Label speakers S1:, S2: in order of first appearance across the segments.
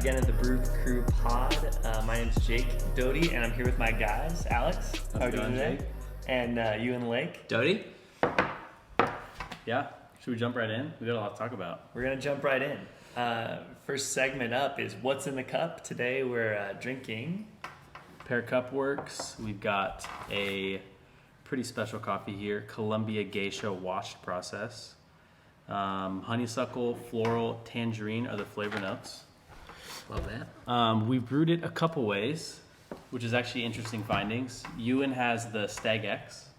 S1: again at the Brew Crew Pod. My name's Jake Doty, and I'm here with my guys, Alex.
S2: How are you doing today?
S1: Jake? And Euan Lake.
S3: Doty?
S2: Yeah, should we jump right in? We got a lot to talk about.
S1: We're going to jump right in. First segment up is What's in the Cup. Today we're drinking
S2: Pear Cup Works. We've got a pretty special coffee here, Columbia Geisha washed process. Honeysuckle, floral, tangerine are the flavor notes.
S3: Love that.
S2: We've brewed it a couple ways, which is actually interesting findings. Euan has the Stag X,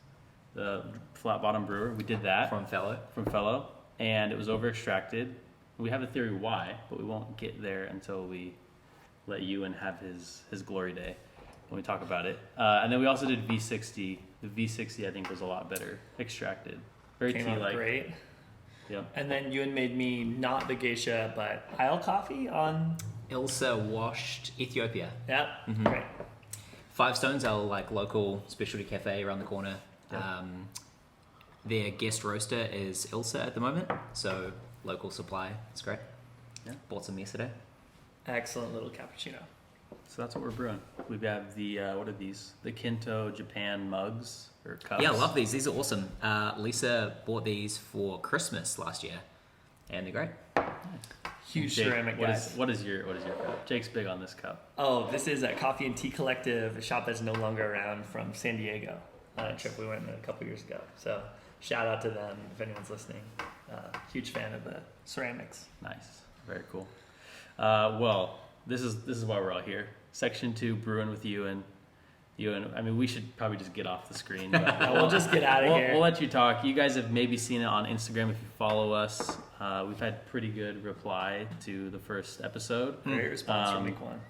S2: the flat bottom brewer. We did that
S3: From Fellow.
S2: and it was over extracted. We have a theory why, but we won't get there until we let Euan have his glory day when we talk about it. And then we also did V60. The V60 I think was a lot better extracted. Very
S1: came out
S2: tea-like.
S1: great.
S2: Yep.
S1: And then Euan made me not the geisha, but Isle coffee on.
S3: Ilsa Washed Ethiopia.
S1: Yep, great.
S3: Five Stones, our local specialty cafe around the corner.
S2: Yep.
S3: Their guest roaster is Ilsa at the moment, so local supply. It's great.
S2: Yeah.
S3: Bought some yesterday.
S1: Excellent little cappuccino.
S2: So that's what we're brewing. We have the, what are these? The Kinto Japan mugs or cups.
S3: Yeah, I love these. These are awesome. Lisa bought these for Christmas last year, and they're great.
S1: Huge
S2: Jake,
S1: ceramic, guys.
S2: What is your cup? Jake's big on this cup.
S1: Oh, this is a Coffee and Tea Collective, a shop that's no longer around, from San Diego, on a trip we went on a couple years ago. So shout out to them if anyone's listening. Huge fan of the ceramics.
S2: Nice. Very cool. Well, this is why we're all here. Section 2, Brewin with Euan. Euan, I mean, we should probably just get off the screen. But
S1: We'll just get out of here.
S2: We'll let you talk. You guys have maybe seen it on Instagram if you follow us. We've had pretty good reply to the first episode.
S1: Great response from week one.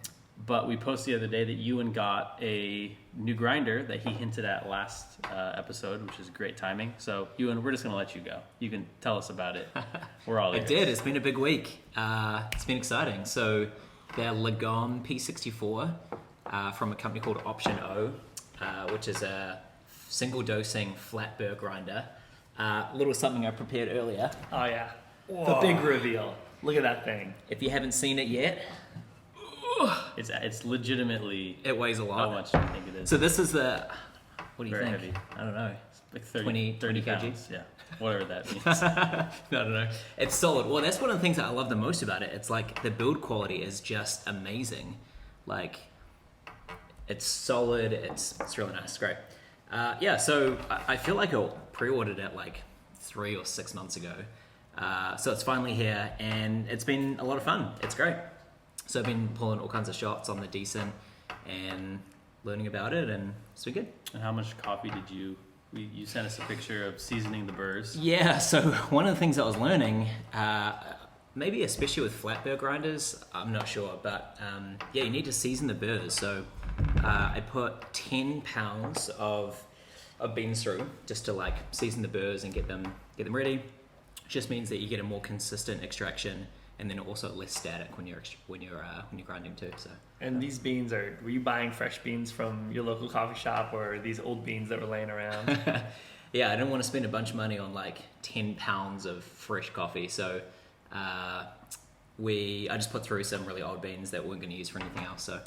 S2: But we posted the other day that Euan got a new grinder that he hinted at last episode, which is great timing. So, Euan, we're just going to let you go. You can tell us about it. We're all
S3: It
S2: ears.
S3: did. It's been a big week. It's been exciting. So, their Lagom P64 from a company called Option O, which is a single dosing flat burr grinder. A little something I prepared earlier.
S1: Oh, yeah. The big reveal. Look at that thing.
S3: If you haven't seen it yet,
S2: It's legitimately
S3: it weighs a
S2: how
S3: lot.
S2: much do you think it is?
S3: So this is the, what do you
S2: Very
S3: think?
S2: heavy.
S3: I don't know.
S2: Like 30
S3: 20 kg?
S2: pounds. Yeah, whatever that means.
S3: I don't know. It's solid. Well, that's one of the things that I love the most about it. It's like the build quality is just amazing. Like, it's solid. It's really nice. Great. Yeah, so I feel like I pre-ordered it like 3 or 6 months ago. So it's finally here, and it's been a lot of fun. It's great. So I've been pulling all kinds of shots on the decent and learning about it, and it's been good.
S2: And how much coffee did you sent us a picture of seasoning the burrs.
S3: Yeah, so one of the things I was learning, maybe especially with flat burr grinders, I'm not sure, but yeah, you need to season the burrs. So I put 10 pounds of beans through just to like season the burrs and get them ready. Just means that you get a more consistent extraction, and then also less static when you're grinding too. So.
S1: And these beans were you buying fresh beans from your local coffee shop, or these old beans that were laying around?
S3: Yeah, I didn't want to spend a bunch of money on like 10 pounds of fresh coffee, so I just put through some really old beans that we weren't going to use for anything else. So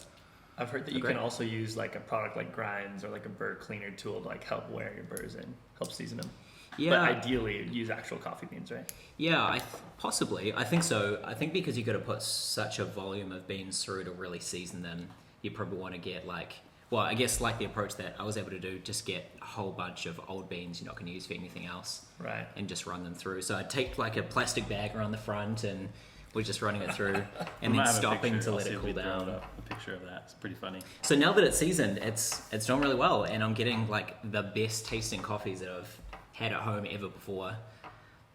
S1: I've heard that you can also use like a product like grinds or like a burr cleaner tool to like help wear your burrs in, help season them.
S3: Yeah.
S1: But ideally, use actual coffee beans, right?
S3: Yeah, possibly. I think so. I think because you've got to put such a volume of beans through to really season them, you probably want to get like, well, I guess like the approach that I was able to do, just get a whole bunch of old beans you're not going to use for anything else.
S1: Right.
S3: And just run them through. So I take like a plastic bag around the front, and we're just running it through and then stopping to let it cool down.
S2: A picture of that. It's pretty funny.
S3: So now that it's seasoned, it's doing really well, and I'm getting like the best tasting coffees that I've had at home ever before.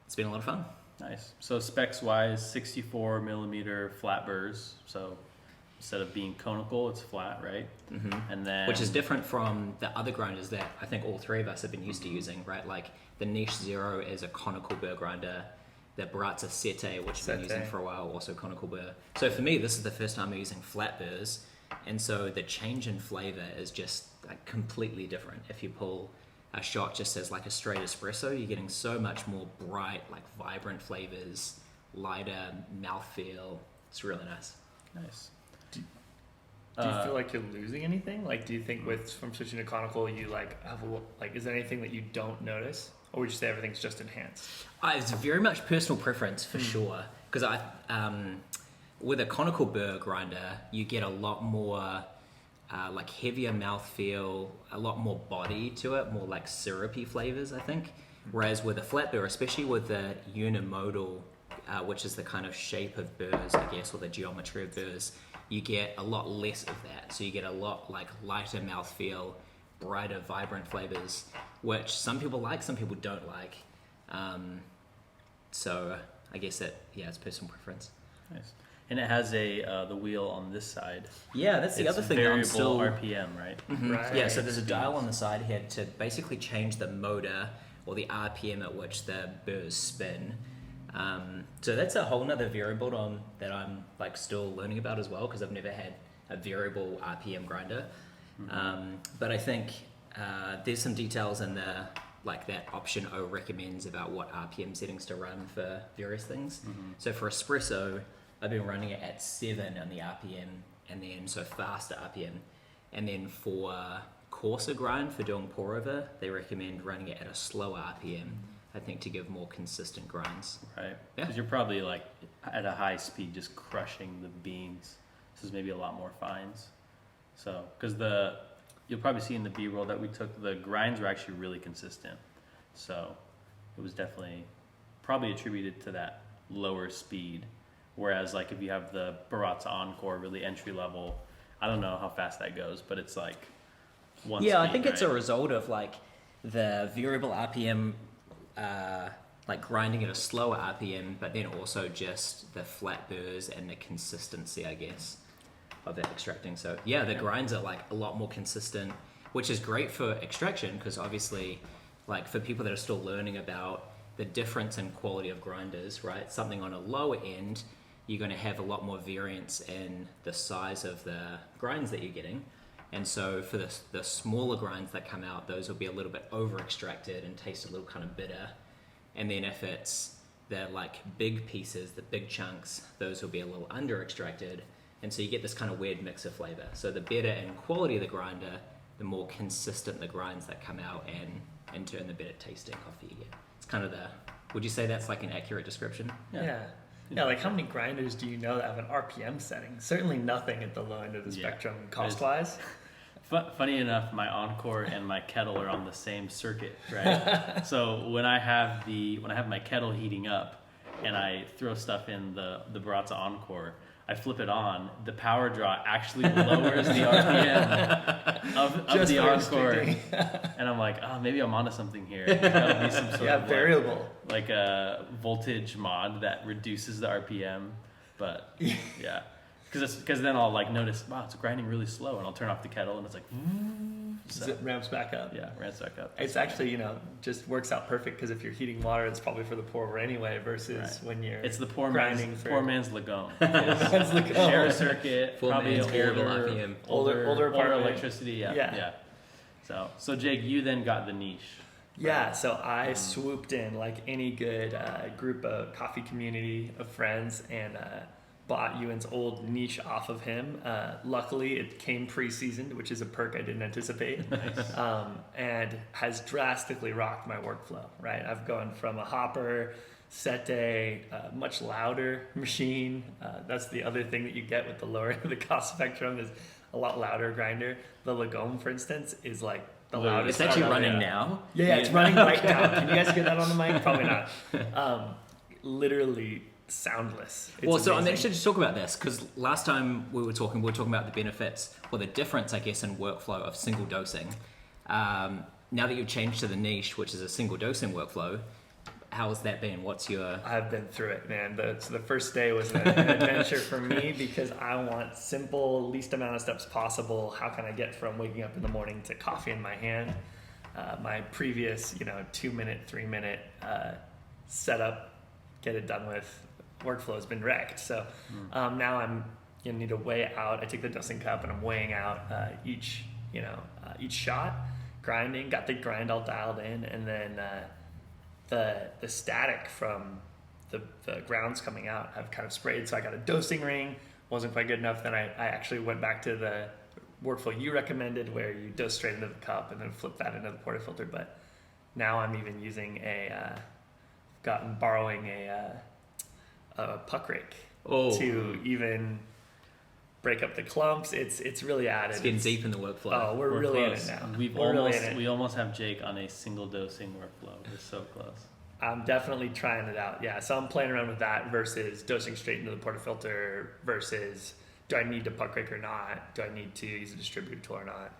S3: It's been a lot of fun.
S2: Nice. So specs wise, 64 millimeter flat burrs. So instead of being conical, it's flat, right? Mm-hmm. And then
S3: which is different from the other grinders that I think all three of us have been used to using, right? Like the Niche Zero is a conical burr grinder. The Baratza Sete, which I've been using for a while, also conical burr. So for me, this is the first time I'm using flat burrs, and so the change in flavor is just like completely different. If you pull a shot just as like a straight espresso, you're getting so much more bright, like vibrant flavors, lighter mouthfeel. It's really nice.
S2: Nice.
S1: Do you feel like you're losing anything? Like, do you think from switching to conical, you like have is there anything that you don't notice, or would you say everything's just enhanced?
S3: It's very much personal preference for sure. Because with a conical burr grinder, you get a lot more like heavier mouthfeel, a lot more body to it, more like syrupy flavors, I think. Whereas with a flat burr, especially with the unimodal, which is the kind of shape of burrs, I guess, or the geometry of burrs, you get a lot less of that. So you get a lot like lighter mouthfeel, brighter, vibrant flavors, which some people like, some people don't like. So I guess it's personal preference.
S2: Nice. And it has the wheel on this side.
S3: Yeah, that's the other thing.
S2: Variable
S3: I'm still
S2: RPM, right?
S3: Mm-hmm.
S1: Right.
S3: Yeah, so there's a dial on the side here to basically change the motor or the RPM at which the burrs spin. So that's a whole nother variable that I'm like still learning about as well, because I've never had a variable RPM grinder. But I think there's some details in the like that option O recommends about what RPM settings to run for various things. So for espresso, I've been running it at 7 on the RPM, and then so faster RPM. And then for coarser grind, for doing pour over, they recommend running it at a slower RPM, I think, to give more consistent grinds.
S2: Right.
S3: Yeah.
S2: Because you're probably like at a high speed just crushing the beans. This is maybe a lot more fines. So, because you'll probably see in the B-roll that we took, the grinds were actually really consistent. So it was definitely probably attributed to that lower speed. Whereas like if you have the Baratza Encore, really entry level, I don't know how fast that goes, but it's like one speed,
S3: I think
S2: right?
S3: it's a result of like the variable RPM like grinding at a slower RPM, but then also just the flat burrs and the consistency, I guess, of that extracting. So the grinds are like a lot more consistent, which is great for extraction, because obviously like for people that are still learning about the difference in quality of grinders, right? Something on a lower end, you're going to have a lot more variance in the size of the grinds that you're getting. And so for the smaller grinds that come out, those will be a little bit over extracted and taste a little kind of bitter. And then if it's the like big pieces, the big chunks, those will be a little under extracted. And so you get this kind of weird mix of flavor. So the better in quality of the grinder, the more consistent the grinds that come out, and in turn the better tasting coffee you get. It's kind of would you say that's like an accurate description?
S1: Yeah, like how many grinders do you know that have an RPM setting? Certainly nothing at the low end of the spectrum cost-wise.
S2: Funny enough, my Encore and my kettle are on the same circuit, right? So when I have my kettle heating up and I throw stuff in the Baratza Encore, I flip it on, the power draw actually lowers the RPM of the Encore. And I'm like, maybe I'm onto something here. There's gotta be some sort of
S1: variable.
S2: Like a voltage mod that reduces the RPM. But yeah. Because then I'll like notice, wow, it's grinding really slow, and I'll turn off the kettle and it's like,
S1: It ramps back up.
S2: Yeah, ramps back up.
S1: It's actually, just works out perfect, because if you're heating water, it's probably for the pour over anyway, versus when you're
S2: it's the poor
S1: grinding
S2: man's Lagone.
S1: Share
S2: a circuit, probably
S3: variable RPM.
S1: Older apartment.
S2: electricity. Yeah. So Jake, you then got the niche.
S1: Yeah, so I swooped in like any good group of coffee community of friends and bought Euan's old niche off of him. Luckily, it came pre-seasoned, which is a perk I didn't anticipate, and has drastically rocked my workflow, right? I've gone from a hopper, sete, much louder machine. That's the other thing that you get with the lower end of the cost spectrum is a lot louder grinder. The Lagome, for instance, is like the loudest.
S3: It's actually running now.
S1: Yeah, it's running right now. Can you guys hear that on the mic? Probably not. Literally soundless. It's
S3: So I'm
S1: amazing.
S3: interested to talk about this, because last time we were talking about the benefits, or the difference, I guess, in workflow of single dosing. Now that you've changed to the niche, which is a single dosing workflow, how has that been?
S1: I've been through it, man. So the first day was an adventure for me, because I want simple, least amount of steps possible. How can I get from waking up in the morning to coffee in my hand? My previous, 2-minute, 3-minute setup, get it done with workflow has been wrecked. So now I'm gonna need to weigh out. I take the dosing cup and I'm weighing out each shot, grinding. Got the grind all dialed in, and then the static from the grounds coming out I've kind of sprayed. So I got a dosing ring wasn't quite good enough, then I actually went back to the workflow you recommended where you dose straight into the cup and then flip that into the portafilter. But now I'm even using borrowing a puck rake to even break up the clumps. It's really added.
S3: It's getting deep in the workflow.
S1: Oh, we're really
S2: close.
S1: in it now.
S2: We almost have Jake on a single dosing workflow. We're so close.
S1: I'm definitely trying it out. Yeah, so I'm playing around with that versus dosing straight into the portafilter versus do I need to puck rake or not? Do I need to use a distributor tool or not?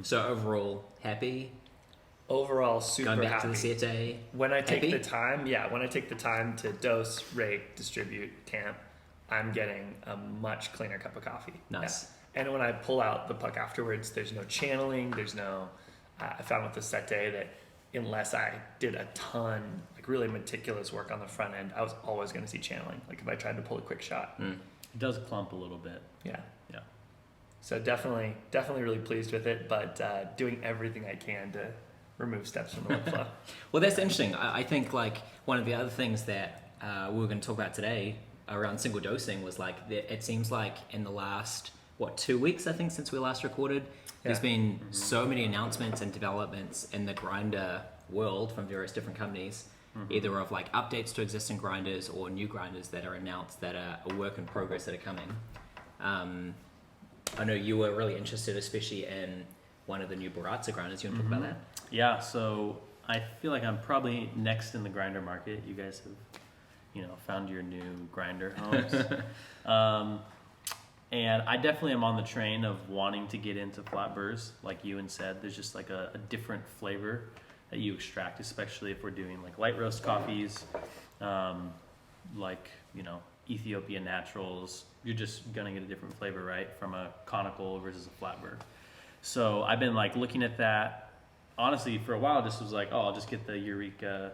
S3: So overall, happy?
S1: Overall, super
S3: Going back
S1: happy.
S3: to the Sete?
S1: When I take
S3: Happy?
S1: the time to dose, rake, distribute, tamp, I'm getting a much cleaner cup of coffee.
S3: Nice.
S1: Yeah. And when I pull out the puck afterwards, there's no channeling. There's no. I found with the Sete that unless I did a ton, like really meticulous work on the front end, I was always going to see channeling. Like if I tried to pull a quick shot.
S2: It does clump a little bit.
S1: Yeah.
S2: Yeah.
S1: So definitely really pleased with it, but doing everything I can to remove steps from the workflow.
S3: Well, that's interesting. I think like one of the other things that we were going to talk about today around single dosing was like it seems like in the last 2 weeks I think since we last recorded, there's been so many announcements and developments in the grinder world from various different companies, either of like updates to existing grinders or new grinders that are announced that are a work in progress that are coming. I know you were really interested, especially in one of the new Baratza grinders. You want to talk about that?
S2: Yeah, so I feel like I'm probably next in the grinder market. You guys have, found your new grinder homes. And I definitely am on the train of wanting to get into flat burrs. Like Euan said, there's just like a different flavor that you extract, especially if we're doing like light roast coffees, like, Ethiopian naturals. You're just going to get a different flavor, right, from a conical versus a flat burr. So I've been like looking at that. Honestly, for a while, just was like, I'll just get the Eureka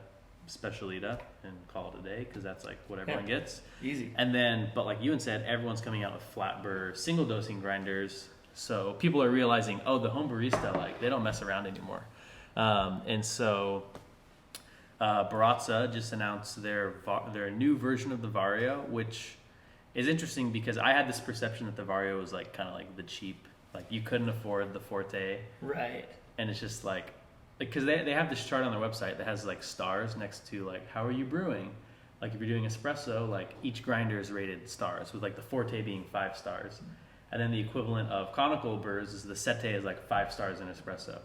S2: Specialita and call it a day because that's like what everyone gets.
S1: Easy.
S2: And then, but like Euan said, everyone's coming out with flat burr single dosing grinders. So people are realizing, the home barista, like they don't mess around anymore. And so Baratza just announced their new version of the Vario, which is interesting because I had this perception that the Vario was like kind of like the cheap, like you couldn't afford the Forte.
S1: Right.
S2: And it's just like, because they have this chart on their website that has like stars next to like, how are you brewing? Like if you're doing espresso, like each grinder is rated stars, with like the Forte being 5 stars. And then the equivalent of conical burrs is the Sete is like 5 stars in espresso.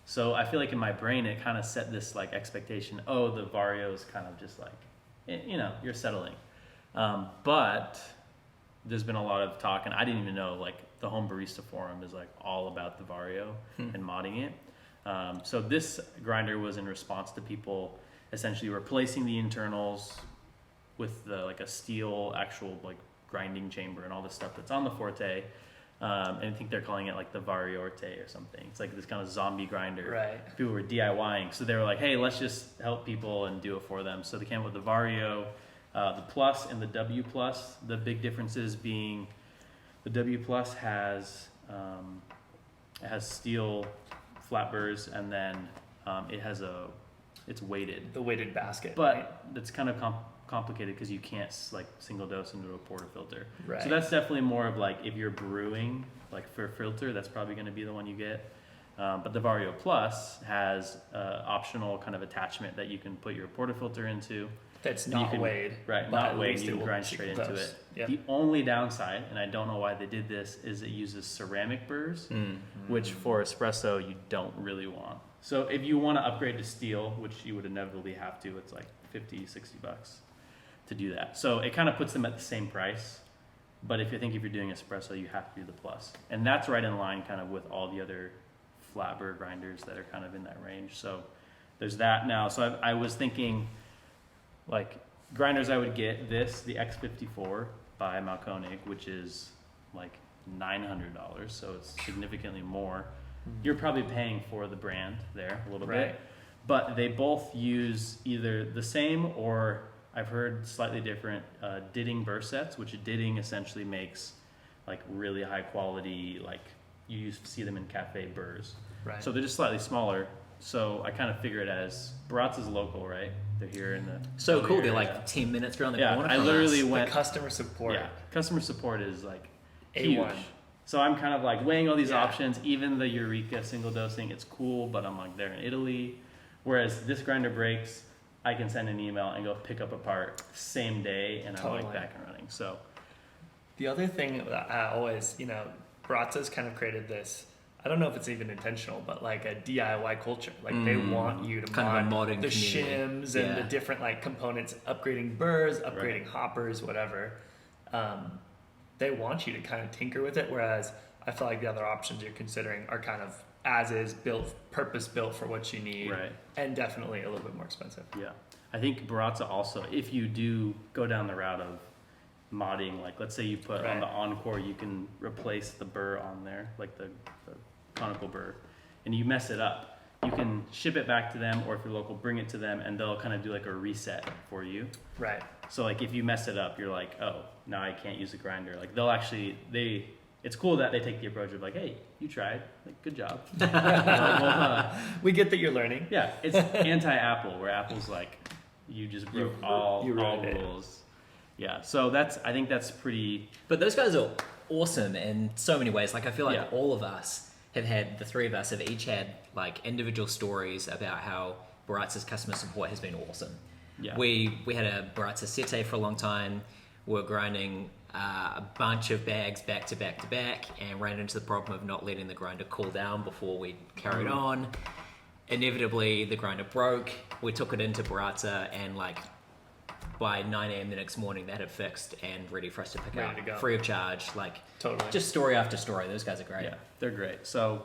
S2: So I feel like in my brain, it kind of set this like expectation, the Vario is kind of just like, you're settling. But there's been a lot of talk, and I didn't even know, like the Home Barista Forum is like all about the Vario and modding it. So this grinder was in response to people essentially replacing the internals with like a steel actual like grinding chamber and all this stuff that's on the Forte. And I think they're calling it like the Variorte or something. It's like this kind of zombie grinder.
S1: Right.
S2: People were DIYing. So they were like, hey, let's just help people and do it for them. So they came up with the Vario, the Plus and the W Plus. The big differences being the W Plus has steel flat burrs, and then it's weighted.
S1: The weighted basket.
S2: But it's kind of complicated because you can't like single dose into a portafilter.
S1: Right.
S2: So that's definitely more of like if you're brewing like for a filter, that's probably going to be the one you get. But the Vario Plus has optional kind of attachment that you can put your portafilter into.
S1: That's not weighed.
S2: Right,
S1: but
S2: not
S1: at
S2: weighed.
S1: least
S2: You
S1: it
S2: can
S1: will
S2: grind straight into
S1: dose.
S2: it.
S1: Yep.
S2: The only downside, and I don't know why they did this, is it uses ceramic burrs, which for espresso you don't really want. So if you want to upgrade to steel, which you would inevitably have to, it's like $50, $60 to do that. So it kind of puts them at the same price. But if you're doing espresso, you have to do the Plus. And that's right in line kind of with all the other flat burr grinders that are kind of in that range. So there's that now. So I was thinking, like, grinders I would get the X54 by Malkonig, which is like $900, so it's significantly more. You're probably paying for the brand there a little bit, but they both use either the same or I've heard slightly different Ditting burr sets, which Ditting essentially makes like really high quality, like you see them in cafe burrs.
S1: Right.
S2: So they're just slightly smaller, So I kind of figure it as Baratza's local, right? They're here in the
S3: So cool. They're
S2: area.
S3: like 10 minutes around the
S2: Yeah,
S3: corner.
S2: I
S3: from
S2: literally
S3: us.
S2: went.
S1: The customer support.
S2: Yeah, customer support is like
S1: A1.
S2: huge. So I'm kind of like weighing all these
S1: Yeah.
S2: options. Even the Eureka single dosing, it's cool, but I'm like, they're in Italy. Whereas this grinder breaks, I can send an email and go pick up a part same day, and I'm
S1: Totally.
S2: like back and running. So
S1: The other thing that I always, Baratza's kind of created this, I don't know if it's even intentional, but like a DIY culture. Like they want you to
S3: Kind of a
S1: mod
S3: modding
S1: the
S3: community.
S1: shims and the
S3: Yeah.
S1: different like components, upgrading burrs, upgrading hoppers, whatever. They want you to kind of tinker with it, whereas I feel like the other options you're considering are kind of as is, built, purpose built for what you need,
S2: Right.
S1: and definitely a little bit more expensive.
S2: yeah, I think Baratza also, if you do go down the route of modding, like let's say you put on
S1: Right.
S2: the Encore, you can replace the burr on there, like the conical burr, and you mess it up, you can ship it back to them, or if you're local, bring it to them, and they'll kind of do like a reset for you.
S1: Right.
S2: So like if you mess it up, you're like, oh, now I can't use a grinder. Like they'll actually, it's cool that they take the approach of like, hey, you tried, like good job.
S1: We get that you're learning.
S2: Yeah, it's anti-Apple, where Apple's like, you just broke all
S1: ruined it.
S2: rules. Yeah, so I think that's pretty.
S3: But those guys are awesome in so many ways. Like I feel like
S2: Yeah.
S3: all of us have had, the three of us have each had like individual stories about how Baratza's customer support has been awesome.
S2: Yeah.
S3: We had a Baratza Sete for a long time. We were grinding a bunch of bags back to back to back, and ran into the problem of not letting the grinder cool down before we carried on. Inevitably, the grinder broke. We took it into Baratza, and like by 9 a.m. the next morning, they had it fixed and ready for us to pick
S1: Ready to
S3: up,
S1: go.
S3: free of charge. Like
S1: Totally.
S3: just story after story. Those guys are great.
S2: Yeah, they're great. So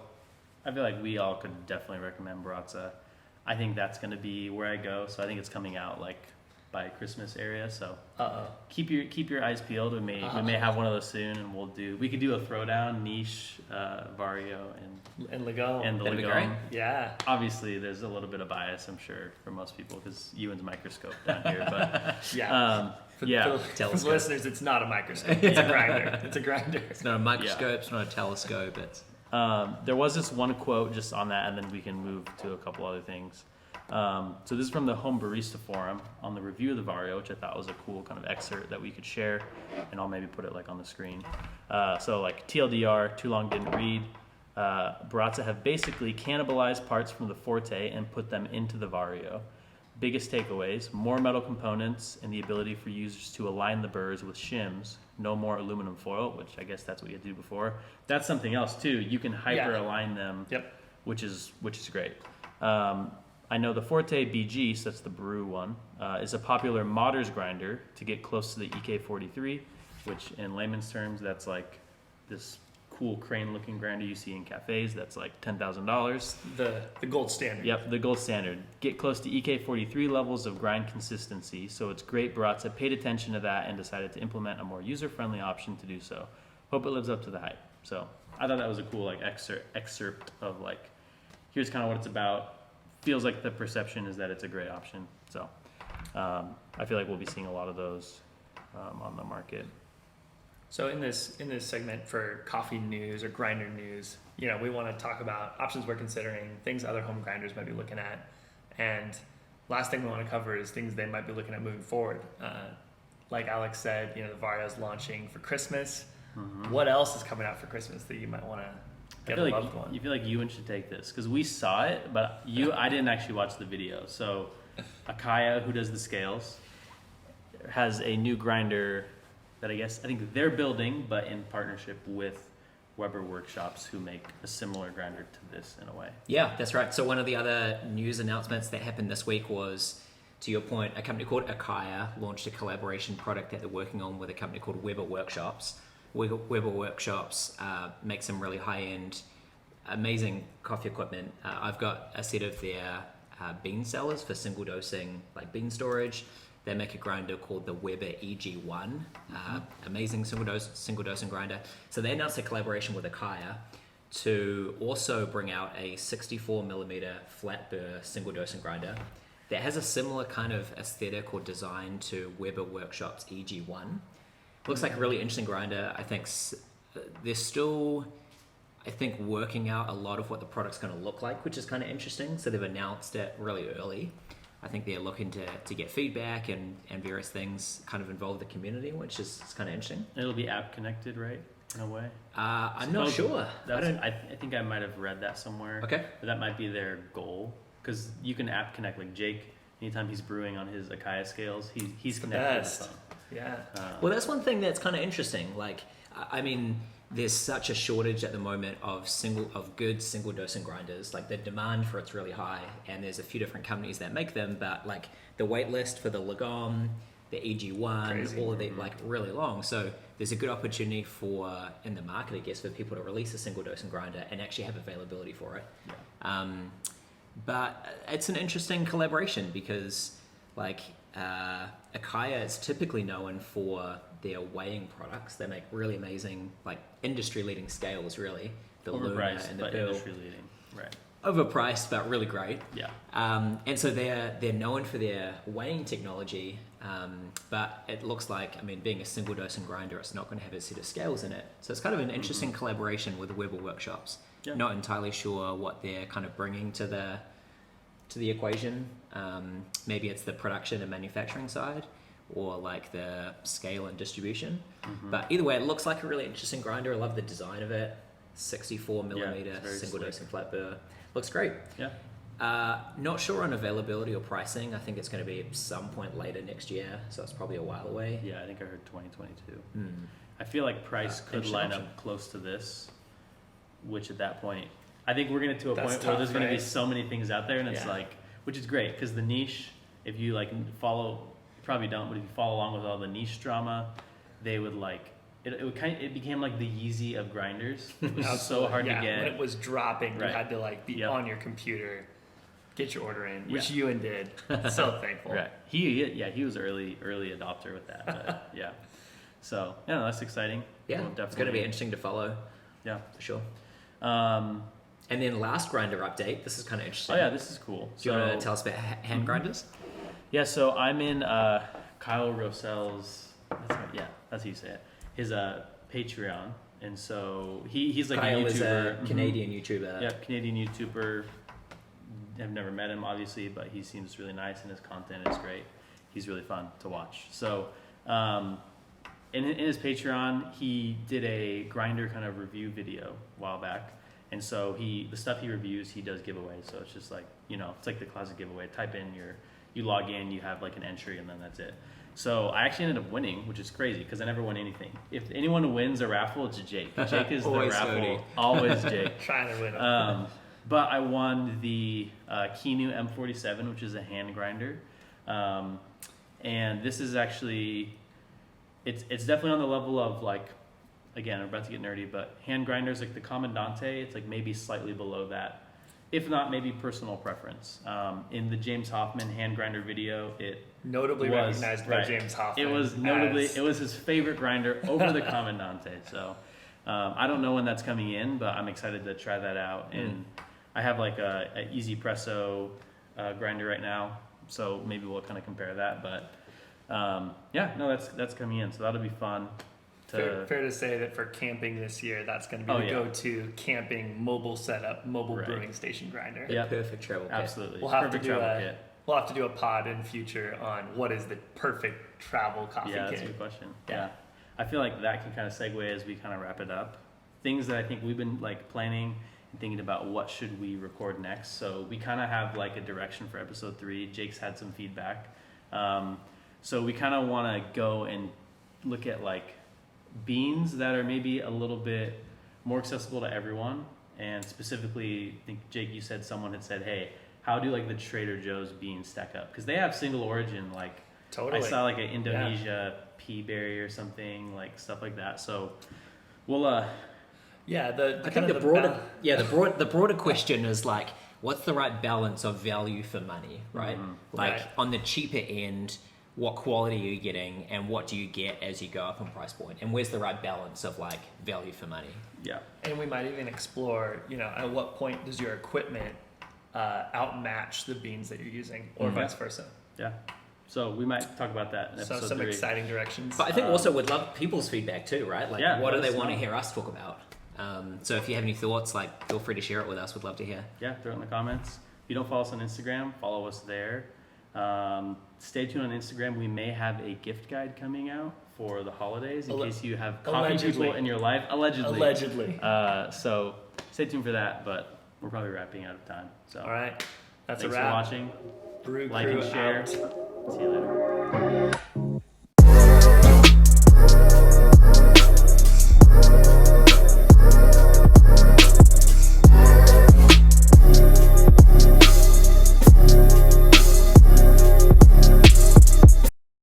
S2: I feel like we all could definitely recommend Baratza. I think that's going to be where I go. So I think it's coming out like by Christmas area. So keep your eyes peeled. We may have one of those soon, and we could do a throwdown niche Vario
S1: And Lego.
S2: and the
S3: That'd be great.
S2: Lagom.
S1: Yeah.
S2: Obviously, there's a little bit of bias, I'm sure, for most people because Euan's microscope down here. But
S1: Yeah. For the
S3: Telescope.
S1: listeners, it's not a microscope. It's a grinder. It's a grinder.
S3: It's not a microscope. It's not a telescope. It's
S2: there was this one quote just on that, and then we can move to a couple other things. So this is from the Home Barista Forum on the review of the Vario, which I thought was a cool kind of excerpt that we could share, and I'll maybe put it like on the screen. So like TLDR, too long didn't read. Baratza have basically cannibalized parts from the Forte and put them into the Vario. Biggest takeaways: more metal components and the ability for users to align the burrs with shims. No more aluminum foil, which I guess that's what you had to do before. That's something else too. You can hyper align them,
S1: Yep.
S2: which is great. I know the Forte BG, so that's the Brew one, is a popular modders grinder to get close to the EK43, which in layman's terms, that's like this cool crane-looking grinder you see in cafes. That's like $10,000.
S1: The gold standard.
S2: Yep, the gold standard. Get close to EK43 levels of grind consistency, so it's great Baratza paid attention to that and decided to implement a more user-friendly option to do so. Hope it lives up to the hype. So I thought that was a cool like excerpt of like, here's kind of what it's about. Feels like the perception is that it's a great option. So I feel like we'll be seeing a lot of those on the market.
S1: So in this segment for coffee news or grinder news, we want to talk about options we're considering, things other home grinders might be looking at, and last thing we want to cover is things they might be looking at moving forward. Like Alex said, the Vario's launching for Christmas.
S2: Mm-hmm.
S1: What else is coming out for Christmas that you might want to get a loved one?
S2: You feel like Euan should take this because we saw it, but I didn't actually watch the video. So Akaya, who does the scales, has a new grinder that I think they're building, but in partnership with Weber Workshops, who make a similar grinder to this in a way.
S3: Yeah, that's right. So one of the other news announcements that happened this week was, to your point, a company called Akaya launched a collaboration product that they're working on with a company called Weber Workshops. Weber Workshops make some really high-end, amazing coffee equipment. I've got a set of their bean cellars for single dosing, like bean storage. They make a grinder called the Weber EG1, amazing single dosing grinder. So they announced a collaboration with Akaya to also bring out a 64 millimeter flat burr single dosing grinder that has a similar kind of aesthetic or design to Weber Workshops EG1. Looks like a really interesting grinder. I think they're still I think working out a lot of what the product's going to look like, which is kind of interesting. So they've announced it really early. I think they're looking to get feedback and various things kind of involve the community, which is kind of interesting.
S2: It'll be app connected, right? In a way.
S3: I'm not sure.
S2: I think I might have read that somewhere.
S3: Okay.
S2: But that might be their goal, because you can app connect. Like Jake, anytime he's brewing on his Acaia scales, he's connected to the phone.
S1: Yeah.
S3: Well, that's one thing that's kind of interesting. Like, I mean, there's such a shortage at the moment of good single dosing grinders. Like the demand for it's really high, and there's a few different companies that make them, but like the wait list for the Lagom, the EG1,
S1: Crazy.
S3: all of them like really long. So there's a good opportunity in the market, I guess, for people to release a single dosing grinder and actually have availability for it.
S2: Yeah.
S3: But it's an interesting collaboration because like Acaia is typically known for their weighing products. They make really amazing, like industry-leading scales, really. The Luna
S2: Overpriced,
S3: and the
S2: but
S3: Bill.
S2: industry-leading. Right.
S3: Overpriced, but really great.
S2: Yeah.
S3: And so they're known for their weighing technology, but it looks like, I mean, being a single dosing grinder, it's not going to have a set of scales in it. So it's kind of an interesting collaboration with the Weber Workshops.
S2: Yeah.
S3: Not entirely sure what they're kind of bringing to the equation. Maybe it's the production and manufacturing side, or like the scale and distribution. But either way, it looks like a really interesting grinder. I love the design of it. 64 millimeter
S2: it's very
S3: single
S2: slick.
S3: dosing flat burr. Looks great.
S2: Yeah.
S3: Not sure on availability or pricing. I think it's going to be some point later next year, so it's probably a while away.
S2: Yeah, I think I heard 2022. I feel like price could
S3: interesting
S2: line
S3: option.
S2: up close to this, which at that point, I think we're going to a
S1: That's
S2: point where
S1: tough,
S2: there's going to be
S1: right?
S2: so many things out there, and it's
S1: Yeah.
S2: like, which is great, because the niche, if you like follow, you probably don't, but if you follow along with all the niche drama, they would like, it became like the Yeezy of grinders. It was so hard to
S1: When
S2: get.
S1: it was dropping,
S2: Right.
S1: you had to like be
S2: Yep.
S1: on your computer, get your order in, which
S2: Yeah.
S1: Euan did. So thankful.
S2: Right. He was early adopter with that. But yeah. So yeah, no, that's exciting.
S3: Yeah,
S2: We'll
S3: it's going to be
S2: definitely-
S3: interesting to follow
S2: Yeah.
S3: for sure.
S2: Um,
S3: And then last grinder update. This is kind of interesting.
S2: oh yeah, this is cool.
S3: Do you want to tell us about hand grinders?
S2: Yeah, so I'm in Kyle Rossell's. That's how you say it. His Patreon, and so he's like
S3: Kyle
S2: a YouTuber.
S3: is a
S2: Mhm.
S3: Canadian YouTuber.
S2: Yeah, Canadian YouTuber. I've never met him, obviously, but he seems really nice, and his content is great. He's really fun to watch. So, in his Patreon, he did a grinder kind of review video a while back, and so the stuff he reviews, he does giveaways. So it's just like, it's like the classic giveaway. Type in you log in, you have like an entry, and then that's it. So I actually ended up winning, which is crazy because I never won anything. If anyone wins a raffle, it's Jake. Jake is the
S3: Always
S2: raffle.
S3: Cody.
S2: Always Jake.
S1: Trying to win.
S2: But I won the Kinu M47, which is a hand grinder. And this is actually, it's definitely on the level of like, again, I'm about to get nerdy, but hand grinders like the Commandante, it's like maybe slightly below that. If not, maybe personal preference. In the James Hoffman hand grinder video, it
S1: Notably
S2: was,
S1: recognized by
S2: right.
S1: James Hoffman.
S2: It was it was his favorite grinder over the Commandante. So I don't know when that's coming in, but I'm excited to try that out. And I have like a Easy Presso grinder right now, so maybe we'll kind of compare that. But that's coming in, so that'll be fun.
S1: Fair to say that for camping this year, that's going to be
S2: Oh,
S1: the
S2: yeah.
S1: go-to camping mobile setup, mobile
S2: Right.
S1: brewing station grinder.
S2: Yeah.
S3: Perfect travel kit.
S2: Absolutely,
S1: We'll have
S2: perfect
S1: to do
S2: travel
S1: a
S2: kit.
S1: we'll have to do a pod in future on what is the perfect travel coffee
S2: Yeah, that's a
S1: kit.
S2: good question.
S1: Yeah.
S2: Yeah. I feel like that can kind of segue as we kind of wrap it up. Things that I think we've been like planning and thinking about what should we record next. So we kind of have like a direction for episode 3. Jake's had some feedback. So we kind of want to go and look at like beans that are maybe a little bit more accessible to everyone. And specifically, I think Jake, you said someone had said, hey, how do like the Trader Joe's beans stack up? Because they have single origin, like
S1: Totally.
S2: I saw like an Indonesia pea berry or something, like stuff like that. So we'll
S1: Yeah,
S3: I think the broader question is like, what's the right balance of value for money, right? Like
S1: Right.
S3: on the cheaper end, what quality are you getting, and what do you get as you go up in price point, and where's the right balance of like value for money?
S2: yeah.
S1: And we might even explore, at what point does your equipment outmatch the beans that you're using, or vice versa.
S2: Yeah. So we might talk about that in
S1: So
S2: episode
S1: some
S2: 3.
S1: exciting directions.
S3: But I think also we'd love people's feedback too, right? Like,
S2: Yeah,
S3: what do
S2: let
S3: they
S2: us
S3: want to
S2: know.
S3: hear us talk about? So if you have any thoughts, like feel free to share it with us. We'd love to hear.
S2: Yeah, throw it in the comments. If you don't follow us on Instagram, follow us there. Stay tuned on Instagram. We may have a gift guide coming out for the holidays in case you have coffee people in your life. Allegedly. So stay tuned for that, but we're probably wrapping out of time. So
S1: All right. That's
S2: thanks
S1: a wrap.
S2: for watching.
S1: Brew
S2: Like and
S1: Crew
S2: share.
S1: out.
S2: See you later.